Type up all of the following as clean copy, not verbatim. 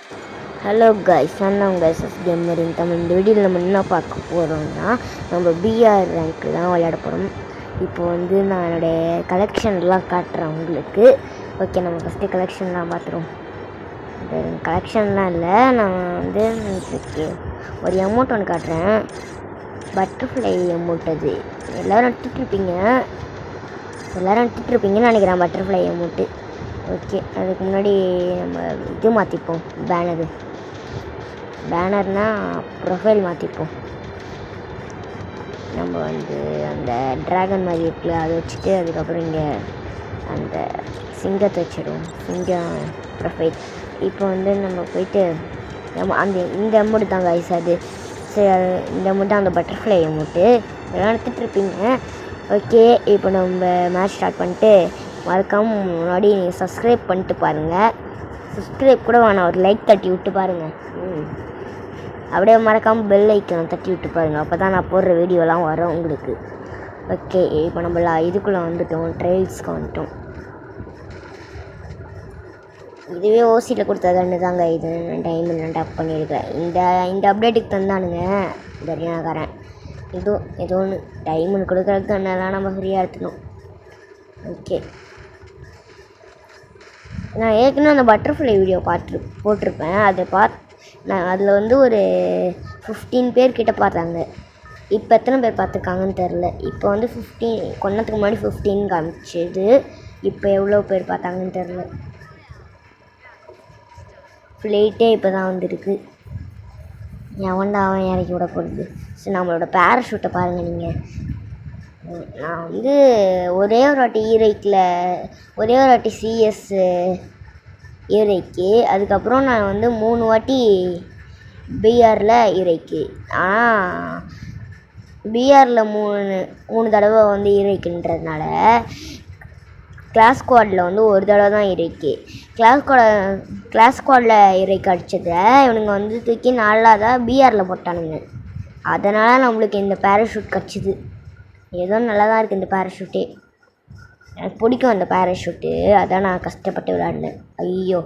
Hello guys, நான் உங்கள் SS Cameron Tamil. இந்த வீடியோவில் நம்ம என்ன பார்க்க போகிறோம்னா, நம்ம பிஆர் ரேங்க்கு தான் விளையாட போகிறோம். இப்போ நான் என்னுடைய கலெக்ஷன்லாம் காட்டுறேன் உங்களுக்கு. ஓகே, நம்ம ஃபஸ்ட்டு கலெக்ஷன்லாம் பார்த்துருவோம். கலெக்ஷன்லாம் இல்லை, நான் ஒரு அமௌண்ட் ஒன்று காட்டுறேன். Butterfly amount. அது எல்லோரும் எடுத்துகிட்ருப்பீங்கன்னு நினைக்கிறேன், பட்டர்ஃப்ளை அமௌண்ட்டு. ஓகே, அதுக்கு முன்னாடி நம்ம இது மாற்றிப்போம். பேனர்னால் ப்ரொஃபைல் மாற்றிப்போம். நம்ம அந்த ட்ராகன் மாதிரி இருக்குல்ல, அதை வச்சுட்டு அதுக்கப்புறம் இங்கே அந்த சிங்கத்தை வச்சிடுவோம். சிங்கம் ப்ரொஃபைல். இப்போ நம்ம போயிட்டு இந்த அமௌண்ட் தாங்க ஐஸ். அது சரி, இந்த அமௌண்ட் தான் அந்த பட்டர்ஃப்ளை அமௌண்ட்டு. இதெல்லாம் எடுத்துகிட்ருப்பீங்க. ஓகே, இப்போ நம்ம மேட்ச் ஸ்டார்ட் பண்ணிட்டு மறக்காமல் முன்னாடி நீங்கள் சப்ஸ்கிரைப் பண்ணிட்டு பாருங்கள். சப்ஸ்கிரைப் கூட வேணாம், ஒரு லைக் தட்டி விட்டு பாருங்கள். அப்படியே மறக்காமல் பெல் ஐக்கன் தட்டி விட்டு பாருங்கள். அப்போ தான் நான் போடுற வீடியோலாம் வரும் உங்களுக்கு. ஓகே, இப்போ நம்ம இதுக்குள்ளே வந்துட்டோம், ட்ரைல்ஸ்க்கு வந்துட்டோம். இதுவே ஓசியில் கொடுத்ததுன்னு தாங்க. இது டைமண்ட் நான் டப் பண்ணியிருக்கிறேன். இந்த அப்டேட்டுக்கு தந்தானுங்க தரியானக்காரன். ஏதோ ஒன்று டைமண்ட் கொடுக்குறதுக்கு என்னெல்லாம் நம்ம ஃப்ரீயாக எடுத்துக்கணும். ஓகே, நான் ஏற்கனவே அந்த பட்டர்ஃப்ளை வீடியோ போட்டிருப்பேன். நான் அதில் ஒரு 15 பேர்கிட்ட பார்த்தாங்க. இப்போ எத்தனை பேர் பார்த்துருக்காங்கன்னு தெரில. இப்போ 15 கொன்னத்துக்கு முன்னாடி 15 காமிச்சிது. இப்போ எவ்வளோ பேர் பார்த்தாங்கன்னு தெரில. ஃப்ளைட்டே இப்போ தான் வந்துருக்கு. எவன்டா அவன் இறக்கி விட போகிறது. ஸோ நம்மளோட பேராஷூட்டை பாருங்கள் நீங்கள். நான் ஒரே ஒரு வாட்டி சிஎஸ் இறைக்கு, அதுக்கப்புறம் நான் 3 வாட்டி பிஆரில் இறைக்கு. ஆனால் பிஆரில் 3 தடவை இறைக்குன்றதுனால கிளாஸ் ஸ்குவாடில் ஒரு தடவை தான் இறைக்கு. கிளாஸ் ஸ்குவாடில் இறைக்கு அடித்ததை இவனுங்க தூக்கி 4ஆவதா பிஆரில் போட்டானுங்க. அதனால் நம்மளுக்கு இந்த பேராஷூட் கிடச்சிது. ஏதோ நல்லா தான் இருக்குது இந்த பேராஷூட்டே. எனக்கு பிடிக்கும் அந்த பேராஷூட்டு. அதான் நான் கஷ்டப்பட்டு விளையாடினேன். ஐயோ,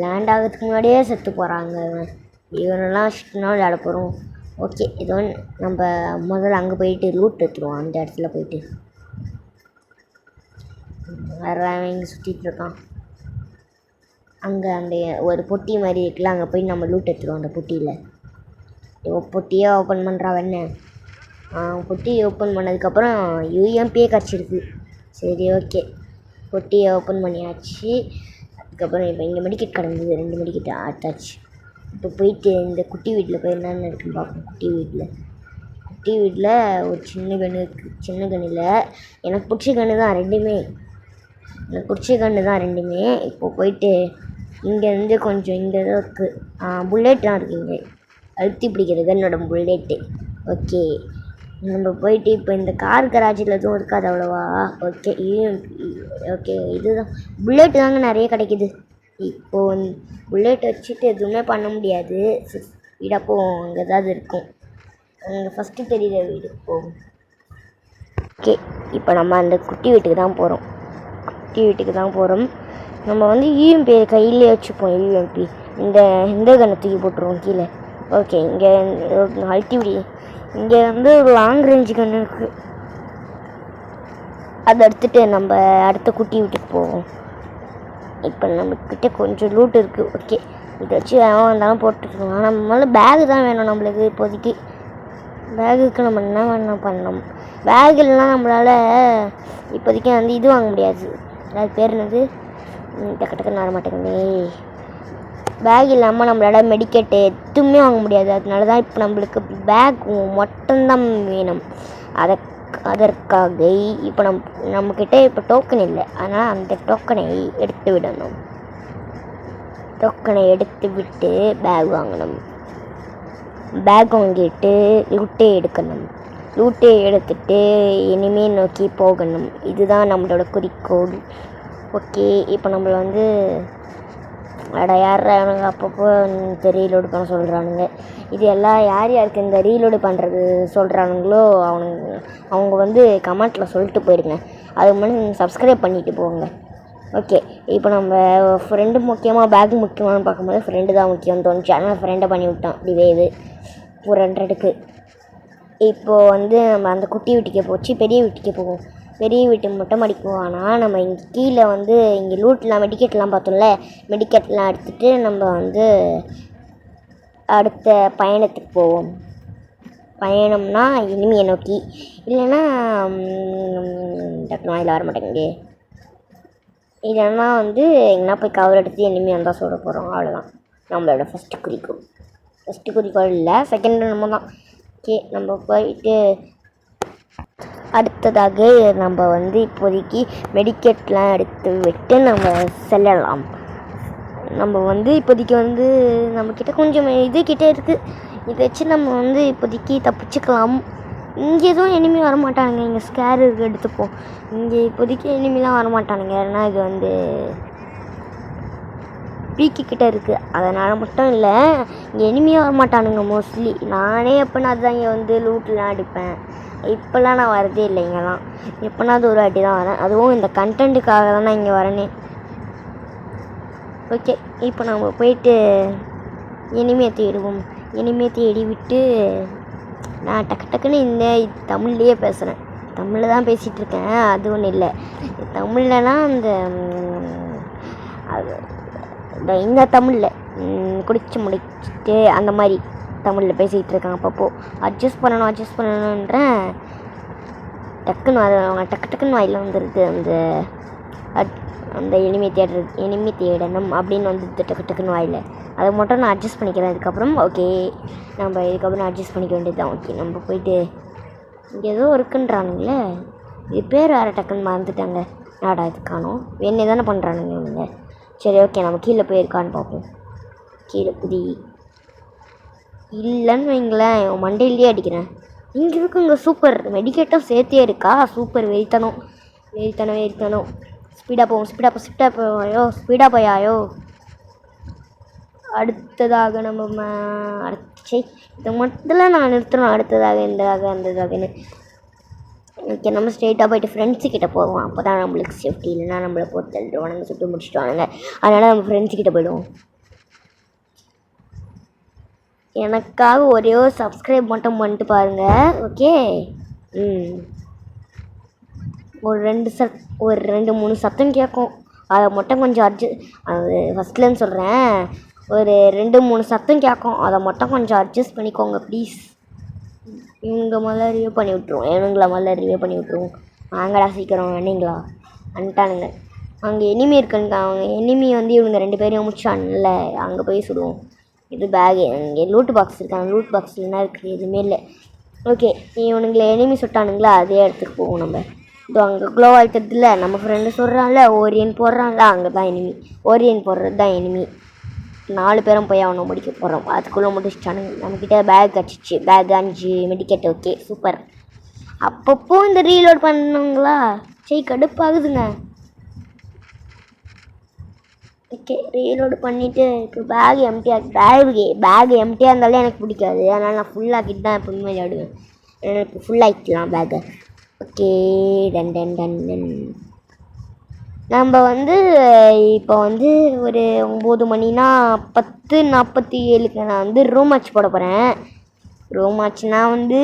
லேண்ட் ஆகிறதுக்கு முன்னாடியே செத்து போகிறாங்க. இவனெல்லாம் ஷிட்னா விளையாட போகிறோம். ஓகே, ஏதோ நம்ம முதல்ல அங்கே போயிட்டு லூட் எடுத்துருவோம். அந்த இடத்துல போயிட்டு வேறு இங்கே சுற்றிட்டுருக்கான். அங்கே அந்த ஒரு பொட்டி மாதிரி இருக்குல்ல, அங்கே போய் நம்ம லூட் எடுத்துருவோம். அந்த பொட்டியில் பொட்டியே ஓப்பன் பண்ணுறா என்ன. பொட்டியை ஓப்பன் பண்ணதுக்கப்புறம் யூஎம்பியே கிடச்சிருக்கு. சரி, ஓகே, பொட்டியை ஓப்பன் பண்ணியாச்சு. அதுக்கப்புறம் இப்போ இங்கே மெடிக்கெட் கிடந்தது, 2 மெடிக்கெட் ஆட்டாச்சு. இப்போ போயிட்டு இந்த குட்டி வீட்டில் போய் என்னென்ன இருக்குன்னு பார்ப்போம். குட்டி வீட்டில் ஒரு சின்ன கன்று இருக்குது. சின்ன கன்னில் எனக்கு பிடிச்ச கன்று தான் ரெண்டுமே. இப்போ போயிட்டு இங்கேருந்து கொஞ்சம் இங்கே தான் இருக்குது. புல்லெட்லாம் இருக்குது இங்கே. அழுத்தி பிடிக்கிறது என்னோட புல்லெட்டு. ஓகே, நம்ம போயிட்டு இப்போ இந்த கார் கராஜில் எதுவும் இருக்காது அவ்வளோவா. ஓகே, இதுதான் புல்லெட்டு தாங்க நிறைய கிடைக்கிது. இப்போது புல்லெட் வச்சுட்டு எதுவுமே பண்ண முடியாது. வீடப்போ அங்கே ஏதாவது இருக்கும். அங்கே ஃபஸ்ட்டு தெரியுற வீடு போகும். ஓகே, இப்போ நம்ம அந்த குட்டி வீட்டுக்கு தான் போகிறோம். நம்ம யூஎம்பி கையிலே வச்சுப்போம். யூஎம்பி இந்த கண்ணை தூக்கி போட்டுருவோம் கீழே. ஓகே, இங்கே அழுத்தி விடி. இங்கே ஒரு லாங் ரேஞ்சு கன்று இருக்குது. அதை எடுத்துகிட்டு நம்ம அடுத்த குட்டி வீட்டுக்கு போவோம். இப்போ நம்மக்கிட்ட கொஞ்சம் லூட் இருக்குது. ஓகே, இதை வச்சு எவன் வந்தாலும் போட்டுருக்கோம். ஆனால் நம்மளால பேகு தான் வேணும் நம்மளுக்கு. இப்போதைக்கு பேகுக்கு நம்ம என்ன பண்ணணும். பேக் இல்லைனா நம்மளால் இப்போதைக்கு இது வாங்க முடியாது. அது பேர் என்னது, டக்குன்னு வர மாட்டேங்குது. பேக் இல்லாமல் நம்மளால் மெடிக்கெட்டு எதுவுமே வாங்க முடியாது. அதனால தான் இப்போ நம்மளுக்கு பேக் மட்டும்தான் வேணும். அதற்காக இப்போ நம்மக்கிட்ட இப்போ டோக்கன் இல்லை. அதனால் அந்த டோக்கனை எடுத்து விடணும். டோக்கனை எடுத்து விட்டு பேக் வாங்கணும். பேக் வாங்கிட்டு லூட்டே எடுக்கணும். லூட்டே எடுத்துட்டு இனிமேல் நோக்கி போகணும். இதுதான் நம்மளோட குறிக்கோள். ஓகே, இப்போ நம்மளை யார் எனக்கு அப்பப்போ இந்த ரீலோடு பண்ண சொல்கிறானுங்க. இது எல்லாம் யாருக்கு இந்த ரீலோடு பண்ணுறது சொல்கிறானுங்களோ அவங்க கமெண்ட்டில் சொல்லிட்டு போயிடுங்க. அதுக்கு முன்னாடி நீங்கள் சப்ஸ்கிரைப் பண்ணிவிட்டு போங்க. ஓகே, இப்போ நம்ம ஃப்ரெண்டு முக்கியமாக பேக் முக்கியமானு பார்க்கும்போது ஃப்ரெண்டு தான் முக்கியம்னு தோணுச்சு. அதனால் ஃப்ரெண்டை பண்ணி விட்டோம். இப்படி இது 400க்கு. இப்போது வந்து நம்ம அந்த குட்டி வீட்டுக்கே போச்சு, பெரிய வீட்டுக்கே போவோம். பெரிய வீட்டு மொட்டை மாடிக்கு போவோம். நம்ம இங்கே கீழே வந்து இங்கே லூட்லாம் மெடிக்கெட்லாம் பார்த்தோம்ல, மெடிக்கெட்லாம் எடுத்துகிட்டு நம்ம வந்து அடுத்த பயணத்துக்கு போவோம். பயணம்னா இனிமையை நோக்கி, இல்லைன்னா டக்குனு வாயில் வர மாட்டேங்குது. இல்லைன்னா வந்து எங்கன்னா போய் கவர் எடுத்து இனிமையாக இருந்தால் சொல்ல போகிறோம். அவ்வளோதான் நம்மளோட ஃபஸ்ட்டு குறிக்கோள் இல்லை, செகண்ட் நம்ம தான். ஓகே, நம்ம போயிட்டு அடுத்ததாக நம்ம வந்து இப்போதைக்கு மெடிக்கெட்லாம் எடுத்து விட்டு நம்ம செல்லலாம். நம்ம வந்து இப்போதைக்கு வந்து நம்மக்கிட்ட கொஞ்சம் இது கிட்டே இருக்குது. இதை வச்சு நம்ம வந்து இப்போதைக்கு தப்பிச்சுக்கலாம். இங்கே எதுவும் எனிமி வரமாட்டானுங்க. இங்கே ஸ்கேர் இருக்குது, எடுத்துப்போம். இங்கே இப்போதைக்கு எனிமிலாம் வரமாட்டானுங்க. ஏன்னா இது வந்து பீக்கிக்கிட்ட இருக்குது, அதனால் மட்டும் இல்லை. இங்கே எனிமியாக வரமாட்டானுங்க மோஸ்ட்லி. நானே எப்போனா அதுதான் இங்கே வந்து லூட்லாம் அடிப்பேன். இப்போல்லாம் நான் வரதே இல்லை இங்கெல்லாம். எப்போனா அது ஒரு வாட்டி தான் வரேன், அதுவும் இந்த கண்டென்ட்டுக்காக தான் நான் இங்கே வரேனே. ஓகே, இப்போ நம்ம போயிட்டு எனிமையை தேடுவோம். எனிமையை தேடி விட்டு நான் டக்குன்னு இந்த தமிழ்லேயே பேசுகிறேன். தமிழில் தான் பேசிகிட்டு இருக்கேன், அது ஒன்றும் இல்லை. தமிழ்லலாம் இந்த தமிழில் குடிச்சு முடிச்சுட்டு அந்த மாதிரி தமிழில் பேசிக்கிட்டு இருக்காங்க. அப்பப்போ அட்ஜஸ்ட் பண்ணணுன்றேன். டக்குன்னு வாயில் வந்துடுது அந்த எனிமி தேடணும் அப்படின்னு வந்து டக்குன்னு வாயில். அதை மட்டும் நான் அட்ஜஸ்ட் பண்ணிக்கிறேன். இதுக்கப்புறம் ஓகே, நம்ம இதுக்கப்புறம் அட்ஜஸ்ட் பண்ணிக்க வேண்டியது தான். ஓகே, நம்ம போயிட்டு இங்கே ஏதோ இருக்குன்றானுங்களே, இது பேர் வேறு டக்குன்னு மறந்துட்டாங்க. நாடா இது காணும், என்ன தானே பண்ணுறானுங்க இவங்க. சரி, ஓகே, நம்ம கீழே போயிருக்கான்னு பார்ப்போம். கீழே குதி இல்லைன்னு வைங்களேன், மண்டையிலேயே அடிக்கிறேன். இங்கே இருக்குங்க சூப்பர் மெடிக்கேட்டும் சேர்த்தே இருக்கா. சூப்பர் வெறித்தனம். ஸ்பீடாக போயாயோ. அடுத்ததாக நம்ம இதை மட்டும் நான் நிறுத்தணும். அடுத்ததாக அந்ததாகன்னு. ஓகே, நம்ம ஸ்ட்ரெயிட்டாக போய்ட்டு ஃப்ரெண்ட்ஸுக்கிட்ட போவோம். அப்போ தான் நம்மளுக்கு சேஃப்டி. இல்லைன்னா நம்மளை போட்டு தள்ளிடுவானுங்க, சுட்டு முடிச்சுட்டுவானுங்க. அதனால் நம்ம ஃப்ரெண்ட்ஸுக்கிட்ட போய்டுவோம். எனக்காக ஒரே ஒரு சப்ஸ்கிரைப் மட்டும் பண்ணிட்டு பாருங்கள். ஓகே, ஒரு 2-3 சத்தம் கேட்கும். அதை மட்டும் கொஞ்சம் அது ஃபஸ்ட்லேருந்து சொல்கிறேன். ஒரு 2-3 சத்தம் கேட்கும். அதை மட்டும் கொஞ்சம் அட்ஜஸ்ட் பண்ணிக்கோங்க ப்ளீஸ். இவங்களை முதல்ல ரிவ்யூ பண்ணி விட்ருவோம். வாங்கடா சீக்கிரம் வேணுங்களா வந்துட்டானுங்க. அங்கே எனிமி இருக்குங்க. அவங்க எனிமி வந்து இவங்க 2 பேரையும் முடிச்சானுல்ல, அங்கே போய் சுடுவோம். இது பேகு, இங்கே லூட் பாக்ஸ் இருக்காங்க. லூட் பாக்ஸில் என்ன இருக்குது? எதுவுமே இல்லை. ஓகே, இவனுங்களை எனிமி சுட்டானுங்களா, அதே இடத்துக்கு போவோம் நம்ம. இதோ அங்கே க்ளோ ஆகிட்டதில்ல, நம்ம ஃப்ரெண்டு சொல்கிறான்ல, ஓரியன் போடுறான்ல, அங்கே தான் எனிமி. ஓரியன் போடுறது தான் எனிமி. 4 பேரும் போய் அவனை முடிக்க போகிறோம். அதுக்குள்ளே முடிச்சிட்டானுங்க. நம்மக்கிட்ட பேக் கிடச்சிச்சு. Pack 5 medkit. Okay, super. அப்பப்போ இந்த ரீலோட் பண்ணுங்களா, சரி கடுப்பாகுதுங்க. ஓகே, ரீலோடு பண்ணிவிட்டு இப்போ பேக் எம்டியாக இருந்தாலே எனக்கு பிடிக்காது. அதனால் நான் ஃபுல்லாக்கிட்டு தான் எப்பவுமே விளையாடுவேன். இப்போ ஃபுல்லாகிக்கலாம் பேக்கை. ஓகே, டன் நம்ம வந்து இப்போ வந்து ஒரு 9 மணினா 10:47க்கு நான் வந்து ரூம் மேட்ச் போட போகிறேன். ரூம் மேட்ச்னா வந்து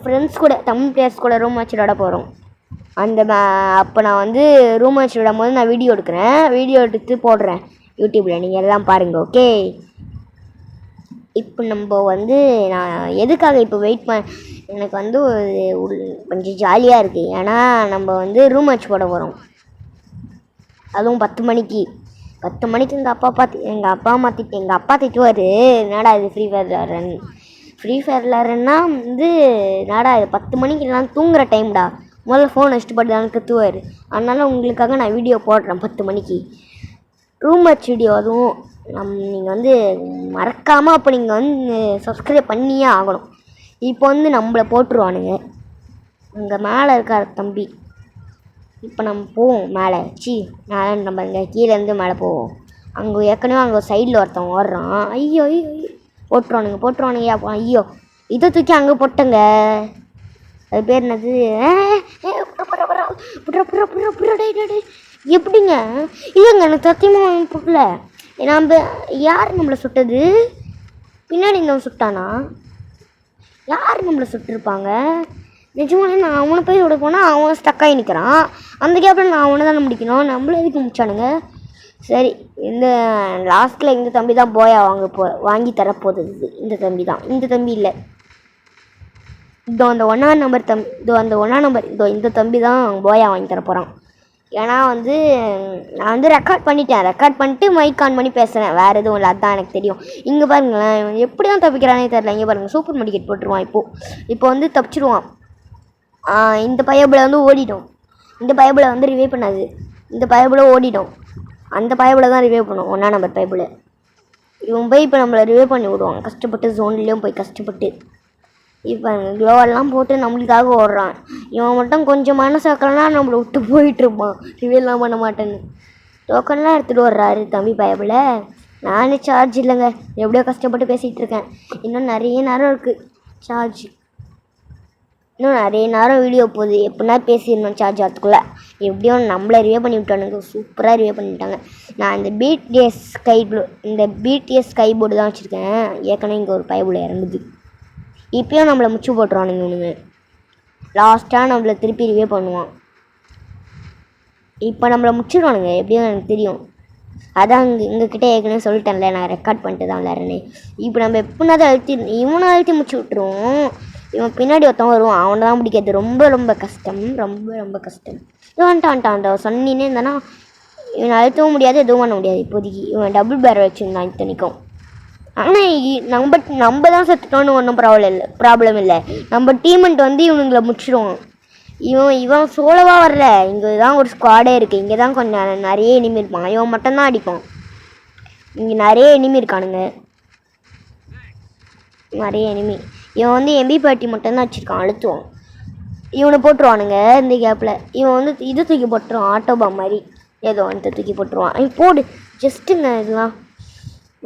ஃப்ரெண்ட்ஸ் கூட, தமிழ் பிளேயர்ஸ் கூட ரூம் மேட்ச் விளாட போகிறோம். அப்போ நான் வந்து ரூம் மேட்ச் விடும் போது நான் வீடியோ எடுத்து போடுறேன் யூடியூப்பில், நீங்கள் எல்லாம் பாருங்கள். ஓகே, இப்போ நம்ம வந்து நான் எதுக்காக இப்போ எனக்கு வந்து கொஞ்சம் ஜாலியாக இருக்குது. ஏன்னா நம்ம வந்து ரூம் மேட்ச் போட போகிறோம். அதுவும் 10 மணிக்கு. எங்கள் அப்பா திட்டுவார், என்னடா இது ஃப்ரீ ஃபயர் விளாட்றேன்னா வந்து என்னடா இது 10 மணிக்கு நான் தூங்குகிற டைம்டா, முதல்ல ஃபோன் வச்சுட்டு படுதான்னு கத்துவார். அதனால் உங்களுக்காக நான் வீடியோ போடுறேன் 10 மணிக்கு ரூம் மேட்ச் வீடியோ. அதுவும் நீங்கள் வந்து மறக்காமல் அப்போ நீங்கள் வந்து சப்ஸ்கிரைப் பண்ணியே ஆகணும். இப்போ வந்து நம்மளை போட்டுருவானுங்க. அங்கே மேலே இருக்கார் தம்பி. இப்போ நம்ம போவோம் மேலே. நம்ம இங்கே கீழேருந்து மேலே போவோம். ஏற்கனவே அங்கே சைடில் ஒருத்தன் ஓடுறான். ஐயோ போட்டுருவானுங்க. ஐயோ, இதை தூக்கி அங்கே போட்டங்க. அது பேர் என்னது? எப்படிங்க? இல்லைங்க, எனக்கு சத்தியமாக புரியல. நம்ம யார் நம்மளை சுட்டது? பின்னாடி இருந்தவன் சுட்டானா? யார் நம்மளை சுட்டிருப்பாங்க? நிஜமாலே நான் அவனை போய் விட போனால் அவன் ஸ்டக்காகி நிற்கிறான். அந்த கேப்பில் நான் அவனை தானே முடிக்கணும். நம்மள எதுக்கு முடிச்சானுங்க? சரி, இந்த லாஸ்ட்டில் இந்த தம்பி தான் போயா வாங்கி தரப்போகுது. இந்த தம்பி தான். இந்த தம்பி இல்லை, இதோ அந்த 1ஆம் நம்பர் தம்பி. இதோ அந்த 1ஆம் நம்பர், இதோ இந்த தம்பி தான் போயா வாங்கி தர போகிறான். ஏன்னா நான் ரெக்கார்ட் பண்ணிட்டு மைக் ஆன் பண்ணி பேசுகிறேன். வேறு எதுவும் இல்லை, அதுதான் எனக்கு தெரியும். இங்கே பாருங்களேன், எப்படி தான் தப்பிக்கிறானே தெரில. இங்கே பாருங்கள், சூப்பர் மெடிக்கெட் போட்டுருவான். இப்போ தப்பிச்சிடுவான். இந்த பயபில் ஓடிடும். இந்த பயபில் ரிவே பண்ணாது. இந்த பயபில் ஓடிடும். அந்த பயபில் தான் ரிவே பண்ணும், 1ஆம் நம்பர் பயபில். இவன் போய் இப்போ நம்மளை ரிவே பண்ணி விடுவான், கஷ்டப்பட்டு ஜோன்லேயும் போய் கஷ்டப்பட்டு. இப்போ க்ளோவெல்லாம் போட்டு நம்மளுக்காக ஓடுறான். இவன் மட்டும் கொஞ்சம் மனசாக்கலன்னா நம்மளை விட்டு போயிட்டுருப்பான், ரிவேலாம் பண்ண மாட்டேன்னு. டோக்கன்லாம் எடுத்துகிட்டு வர்றாரு தம்பி பயபில். நானே சார்ஜ் இல்லைங்க, எப்படியோ கஷ்டப்பட்டு பேசிகிட்டு இருக்கேன். இன்னும் நிறைய நேரம் இருக்குது சார்ஜ். இன்னும் நிறைய நேரம் வீடியோ போகுது. எப்படின்னா பேசிடணும் சார்ஜ் ஆகிறதுக்குள்ளே. எப்படியும் நம்மளை ரிவே பண்ணி விட்டானுங்க, சூப்பராக ரிவே பண்ணிவிட்டாங்க. நான் இந்த பிடிஎஸ் ஸ்கை போர்டு தான் வச்சுருக்கேன். ஏற்கனவே இங்கே ஒரு பயபுல இறங்குது. இப்போயும் நம்மளை முச்சு போட்டுருவானுங்க இவனுங்க. லாஸ்ட்டாக நம்மளை திருப்பி ரிவே பண்ணுவான். இப்போ நம்மளை முச்சிடுவானுங்க எப்படியும் எனக்கு தெரியும். அதான் எங்ககிட்ட ஏற்கனவே சொல்லிட்டேன்ல, நான் ரெக்கார்ட் பண்ணிட்டு தான் விளையாடுறேன்னு. இப்போ நம்ம எப்படின்னா இவனை அழுத்தி முச்சு விட்டுருவோம். இவன் பின்னாடி ஒருத்தவன் வருவான், அவனை தான் பிடிக்கிறது ரொம்ப ரொம்ப கஷ்டம். ரொம்ப கஷ்டம். வந்துட்டான் சொன்னினே இருந்தானா இவனை அழுத்தவும் முடியாது, எதுவும் பண்ண முடியாது. இப்போதைக்கு இவன் டபுள் பேர் வச்சுருந்தான் இத்தனைக்கும். ஆனால் நம்ம தான் செத்துட்டோன்னு ஒன்றும் ப்ராப்ளம் இல்லை. நம்ம டீமெண்ட் இவனுங்களை முடிச்சிடுவான். இவன் சோலோவாக வரல, இங்கே தான் ஒரு ஸ்குவாடே இருக்குது. இங்கே தான் கொஞ்சம் நிறைய எனிமி இருப்பான். இவன் மட்டும்தான் அடிப்பான். இங்கே நிறைய எனிமி இருக்கானுங்க, நிறைய எனிமி. இவன் எம்பி பார்ட்டி மட்டும்தான் வச்சுருக்கான், அழுத்துவான். இவனை போட்டுருவானுங்க இந்த கேப்பில். இவன் இது தூக்கி போட்டுருவான், ஆட்டோபாம் மாதிரி ஏதோ தூக்கி போட்டுருவான். போடு, ஜஸ்ட்டுங்க இதெல்லாம்.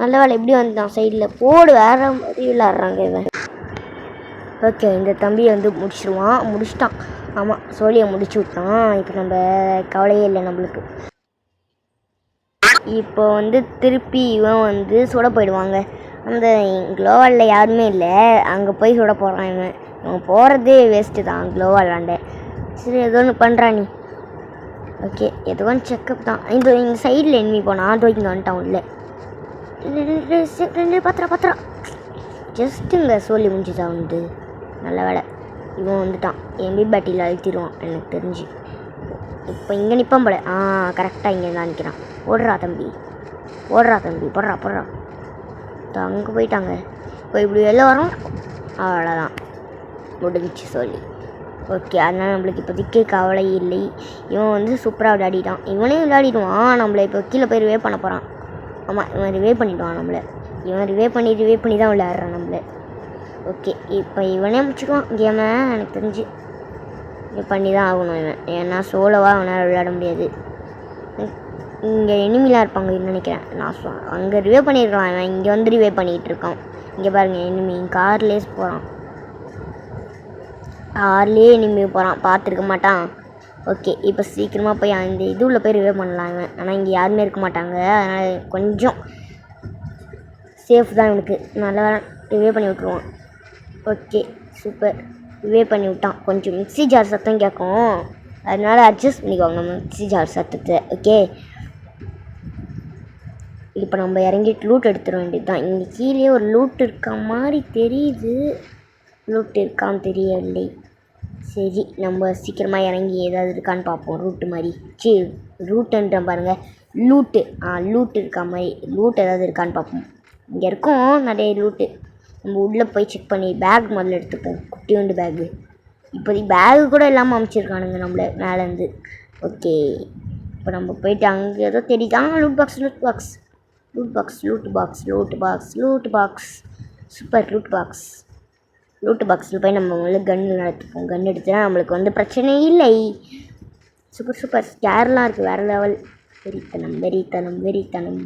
நல்ல வேலை எப்படி வந்தான் சைடில். போடு, வேறு மாதிரி விளாட்றாங்க இவன். ஓகே, இந்த தம்பியை முடிச்சிட்டான். ஆமாம், சோழியை முடிச்சு விட்டான். இப்போ நம்ம கவலையே இல்லை நம்மளுக்கு. இப்போ திருப்பி இவன் சுட போயிடுவாங்க. அந்த க்ளோவாலில் யாருமே இல்லை, அங்கே போய் சுட போகிறான் இவன் போகிறதே வேஸ்ட்டு தான் க்ளோவாலாண்ட. சரி, ஏதோ ஒன்று பண்ணுறான் நீ. ஓகே, ஏதோ ஒன்று செக்கப் தான். இந்த சைடில் எனிமி போனான், இங்கே வந்துட்டான் இல்லை. பத்திரா ஜஸ்ட்டுங்க சொல்லி முடிஞ்சுதான் நல்ல வேலை. இவன் வந்துட்டான், எம்பி பேட்டியில் அழுத்திடுவான் எனக்கு தெரிஞ்சு. இப்போ இங்கே நிற்பான் போல. கரெக்டாக இங்கே தான் நிற்கிறான். ஓடுறா தம்பி போடுறா. அங்கே போயிட்டாங்க. இப்போ இப்படி வெளில வரோம், அவ்வளோதான் முடிஞ்சிச்சு சொல்லி. ஓகே, அதனால் நம்மளுக்கு இப்போதைக்கு கவலை இல்லை. இவன் சூப்பராக விளையாடிட்டான். இவனே விளையாடிடுவான். நம்மளை இப்போ கீழே போய் ரிவே பண்ண போகிறான். ஆமாம், இவன் ரிவே பண்ணிவிடுவான் நம்மளை. இவன் ரிவே பண்ணி தான் விளையாடுறான் நம்மளை. ஓகே, இப்போ இவனே முடிச்சிடுவான் கேமை எனக்கு தெரிஞ்சு. இது பண்ணி தான் ஆகணும் இவன், ஏன்னா சோலோவாக அவனால் விளையாட முடியாது. இங்கே எனிமிலாம் இருப்பாங்க நினைக்கிறேன். நான் அங்கே ரிவே பண்ணியிருக்கலாம், இவன் இங்கே ரிவே பண்ணிகிட்டு இருக்கான். இங்கே பாருங்கள், எனிமி கார்லேயே போகிறான். கார்லேயே எனிமி போகிறான், பார்த்துருக்க மாட்டான். ஓகே, இப்போ சீக்கிரமாக போய் அந்த உள்ள போய் ரிவே பண்ணலாம் இவன். ஆனால் இங்கே யாருமே இருக்க மாட்டாங்க, அதனால் கொஞ்சம் சேஃப் தான் இவனுக்கு. நல்லா ரிவே பண்ணி விட்ருவான். ஓகே, சூப்பர், ரிவே பண்ணி விட்டான். கொஞ்சம் மிக்ஸி ஜார் சத்தம் கேட்கும், அதனால் அட்ஜஸ்ட் பண்ணிக்குவாங்க மிக்ஸி ஜார் சத்தத்தை. ஓகே, இப்போ நம்ம இறங்கிட்டு லூட் எடுத்துட வேண்டியது தான். இங்கே கீழே ஒரு லூட் இருக்க மாதிரி தெரியுது, லூட் இருக்கான்னு தெரியவில்லை. சரி, நம்ம சீக்கிரமாக இறங்கி ஏதாவது இருக்கான்னு பார்ப்போம். ரூட்டு மாதிரி ரூட்டுன்ற பாருங்கள், லூட்டு இருக்கா மாதிரி லூட் ஏதாவது இருக்கான்னு பார்ப்போம். இங்கே இருக்கும் நிறைய லூட்டு. நம்ம உள்ளே போய் செக் பண்ணி பேக் முதல்ல எடுத்துப்போம், குட்டியோண்டு பேகு. இப்போதைக்கு பேகு கூட இல்லாமல் அமைச்சிருக்கானுங்க நம்மளை மேலேருந்து. ஓகே, இப்போ நம்ம போயிட்டு அங்கே ஏதோ தெரியுதான். Loot box super. லூட் பாக்ஸில் போய் நம்ம முதல்ல கன்று நடத்துப்போம். கன் எடுத்துனா நம்மளுக்கு பிரச்சனை இல்லை. சூப்பர் ஸ்கேர்லாம் இருக்குது, வேறு லெவல். வெறித்தனம்.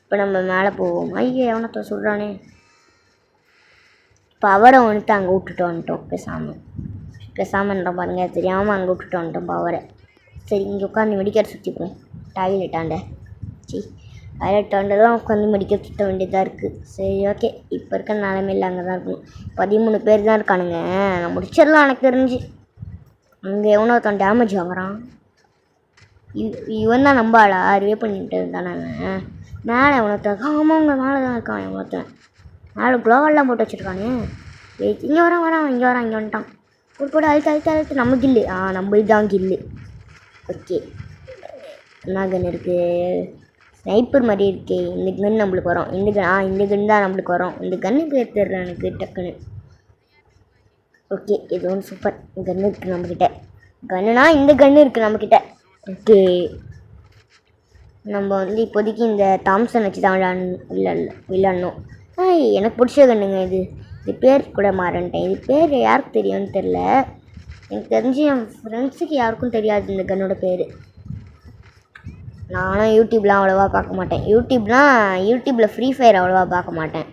இப்போ நம்ம மேலே போவோம். ஐயோ, எவனத்தை சொல்கிறானே. இப்போ அவரை அங்கே விட்டுட்டு வந்துட்டோம். பேசாமன்ற பாருங்க, தெரியாமல் அங்கே விட்டுட்டு வந்துட்டோம் பவரை. சரி இங்கே உட்காந்து மெடிக்கல் சுற்றிப்போம். டாய்லெட்டாண்ட டாய்லெட்டாண்டெல்லாம் உட்காந்து மெடிக்கல் சுற்ற வேண்டியதாக இருக்குது. சரி ஓகே, இப்போ இருக்க நிலமையில் அங்கே தான் இருக்கணும். 13 பேர் தான் இருக்கானுங்க. நான் முடிச்சிடலாம் எனக்கு தெரிஞ்சு. அங்கே எவனோ ஒருத்தன் டேமேஜ் வாங்குறான். இவன் தான் நம்பாளா ரிவே பண்ணிட்டு இருந்தானே. மேலே எவனொருத்தன் ஆமாங்க மேலே தான் இருக்கான். எவனொருத்தன் மேலே க்ளோவெல்லாம் போட்டு வச்சுருக்கானே. இங்கே வரான் இங்கே வந்துட்டான். போட்டு அழுத்து நம்ம கில்லு. நம்ம இதுதான் கில்லு. ஓகே, என்ன கன் இருக்குது? ஸ்னைப்பர் மாதிரி இருக்கே. இந்த கன் நம்மளுக்கு வரும். இந்த கன் தான் நம்மளுக்கு வரும். இந்த கன்னு பேர் தெரியல எனக்கு டக்குன்னு. ஓகே, இது ஒன்று சூப்பர். கன்று இருக்குது நம்மக்கிட்ட. கன்னுனா இந்த கன்று இருக்குது நம்மக்கிட்ட. ஓகே, நம்ம வந்து இப்போதைக்கு இந்த தாம்சன் வச்சு தான் விளையாடணும். எனக்கு பிடிச்ச கண்ணுங்க இது பேர் கூட மாறன்ட்டேன். இது பேர் யாருக்கு தெரியும்னு தெரில. எனக்கு தெரிஞ்சு என் ஃப்ரெண்ட்ஸுக்கு யாருக்கும் தெரியாது இந்த கன்னோட பேர். நானும் யூடியூப்லாம் அவ்வளோவா பார்க்க மாட்டேன். யூடியூப்பில் ஃப்ரீ ஃபயர் அவ்வளோவா பார்க்க மாட்டேன்.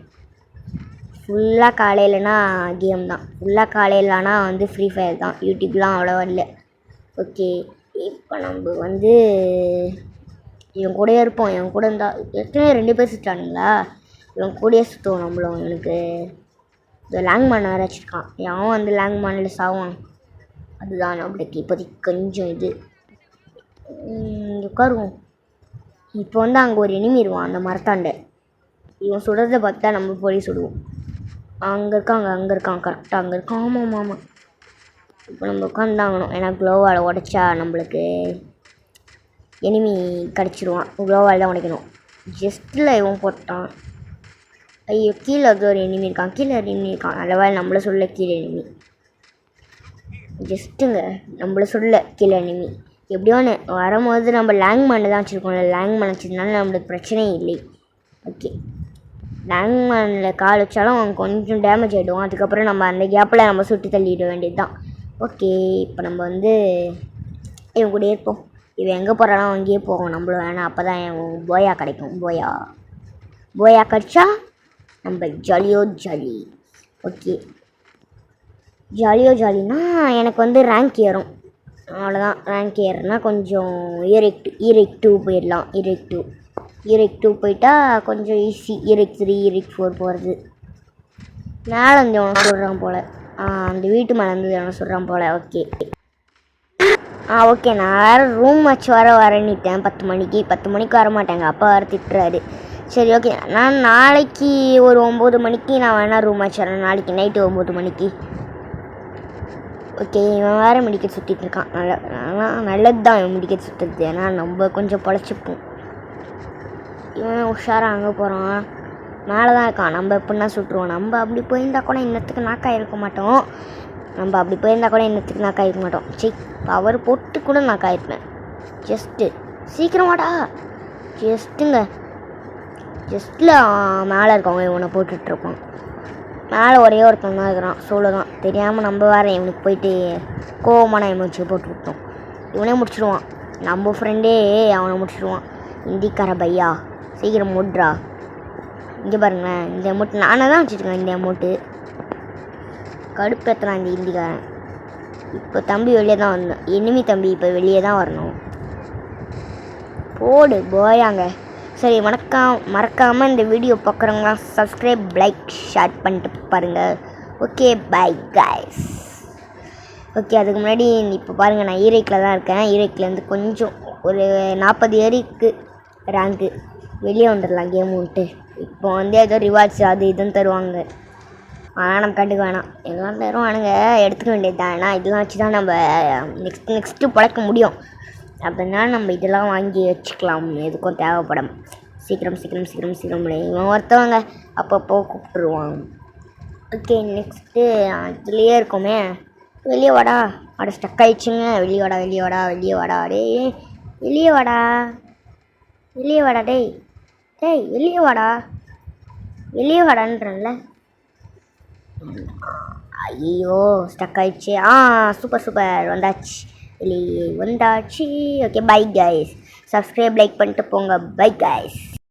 ஃபுல்லாக காலையிலனா கேம் தான். ஃபுல்லாக காலையிலனா வந்து ஃப்ரீ ஃபயர் தான். யூடியூப்லாம் அவ்வளோவா இல்லை. ஓகே, இப்போ நம்ம வந்து இவன் கூடயே இருப்போம். இவன் கூட இருந்தால் ஏற்கனவே 2 பேர் சுற்றானுங்களா. இவன் கூடயே சுற்றுவோம் நம்மளும். எனக்கு இந்த லேங்மேன் வேறு வச்சுருக்கான். அவன் வந்து லேங்மேனில் சாவான். அதுதான் நம்மளுக்கு இப்போதைக்கு கொஞ்சம் இது. உட்காருவோம். இப்போ வந்து அங்கே ஒரு எனிமி இருவான் அந்த மரத்தாண்ட. இவன் சுடுறதை பார்த்தா நம்ம போய் சுடுவோம். அங்கே இருக்கான் கரெக்டாக அங்கே இருக்கான். ஆமாம். இப்போ நம்ம உட்காந்தாங்கணும். ஏன்னா க்ளோவால் உடைச்சா நம்மளுக்கு எனிமி கிடச்சிருவான். க்ளோவால் தான் உடைக்கணும். ஜஸ்ட்டில் இவன் போட்டான். ஐயோ, கீழே ஒரு எனிமி இருக்கான். நல்ல நம்மளை சொல்ல கீழே எனிமி. ஜஸ்ட்டுங்க நம்மளை சொல்ல கீழே எனிமி. எப்படியோன்னு வரும்போது நம்ம லேங்மேனில் தான் வச்சுருக்கோம்ல. லேங்மேன் வச்சதுனால நம்மளுக்கு பிரச்சனையே இல்லை. ஓகே, லேங்மேனில் கால் வச்சாலும் அவன் கொஞ்சம் டேமேஜ் ஆகிடுவோம். அதுக்கப்புறம் நம்ம அந்த கேப்பில் நம்ம சுட்டு தள்ளிட வேண்டியது தான். ஓகே, இப்போ நம்ம வந்து இவன் கூட இருப்போம். இவன் எங்கே போகிறாலும் அங்கேயே போவோம் நம்மளும். வேணாம், அப்போ தான் போயா கிடைக்கும். போயா கிடச்சா நம்ம ஜாலி. ஓகே, ஜாலினா எனக்கு வந்து ரேங்க் ஏறும். அவ்வளோதான். ரேங்க் ஏறுனா கொஞ்சம் ஈரெக் 2 போயிடலாம். ஈரெக் 2 போயிட்டா கொஞ்சம் ஈஸி. ஈரெக் 3 ஈரெக் 4 போகிறது. மேலே வந்து அவனை சொல்கிறான் போல். அந்த வீட்டு மேலே வந்து அவனை சொல்கிறான் போல். ஓகே, நான் வேறு ரூம் வச்சு வரேன்னுட்டேன் 10 மணிக்கு வர மாட்டேங்க. அப்பா வேறு திட்டுறாரு. சரி ஓகே, நான் நாளைக்கு ஒரு 9 மணிக்கு நான் வேணால் ரூம் வச்சு வரேன். நாளைக்கு நைட்டு 9 மணிக்கு. ஓகே, இவன் வேறு மெடிக்கல் சுற்றிட்டு இருக்கான். நல்லது தான் இவன் மெடிக்கல் சுற்றுறது. ஏன்னா நம்ம கொஞ்சம் பொழைச்சிப்போம். இவன் உஷாராக அங்கே போகிறான். மேலே தான் இருக்கான். நம்ம எப்படின்னா சுட்டுருவோம். நம்ம அப்படி போயிருந்தா கூட இன்னத்துக்கு நாக்காயிருக்க மாட்டோம். சரி, பவர் போட்டு கூட நாக்காயிருப்பேன். சீக்கிரமாடா. ஜஸ்ட்டில் மேலே இருக்கவங்க இவனை போட்டுட்ருப்பான். மேலே ஒரே ஒருத்தன் தான் இருக்கிறான். சோலோ தான். தெரியாமல் நம்ம வேறு இவனுக்கு போயிட்டு கோவமான எமோச்சு போட்டு விட்டோம். இவனே முடிச்சிடுவான். நம்ம ஃப்ரெண்டே அவனை முடிச்சிடுவான். இந்திக்கார பையா, சீக்கிரம் மூட்றா. இங்கே பாருங்களேன், இந்த அமௌண்ட் நானே தான் வச்சுருக்கேன். இந்த அமௌண்ட்டு கடுப்பேற்றுறான் இந்த இந்திக்காரன். இப்போ தம்பி வெளியே தான் வரணும். எனிமி தம்பி இப்போ வெளியே தான் வரணும். போடு போயாங்க. சரி, மறக்காமல் இந்த வீடியோ பார்க்குறவங்களாம் சப்ஸ்கிரைப், லைக், ஷேர் பண்ணிட்டு பாருங்கள். Okay, bye guys. ஓகே, அதுக்கு முன்னாடி இப்போ பாருங்கள், நான் ஈரெக்கில் தான் இருக்கேன். ஈரெக்லேருந்து கொஞ்சம் ஒரு 40 ஏரிக்கு ரேங்க்கு. வெளியே வந்துடலாம் கேம் விட்டு. இப்போ வந்து ஏதோ ரிவார்ட்ஸ் அது இதுன்னு தருவாங்க. ஆனால் நம்ம கண்டுக்க வேணாம். எதுவும் தருவானுங்க, எடுத்துக்க வேண்டியது தான். ஏன்னா இதெல்லாம் வச்சு தான் நம்ம நெக்ஸ்ட்டு பழக்க முடியும். அப்படின்னா நம்ம இதெல்லாம் வாங்கி வச்சுக்கலாம். எதுக்கும் தேவைப்படும். சீக்கிரம் இவன் ஒருத்தவங்க அப்பப்போ கூப்பிட்டுருவான். ஓகே, நெக்ஸ்ட்டு இதுலேயே இருக்கோமே. வெளியே வாடா. ஸ்டக் ஆகிடுச்சுங்க. வெளியே வாடா டேய். வெளியே வாடான்றல. ஐயோ, ஸ்டக் ஆகிடுச்சு. சூப்பர் வந்தாச்சு. Okay, bye guys. Subscribe, like பண்ணிட்டு போங்க. Bye guys.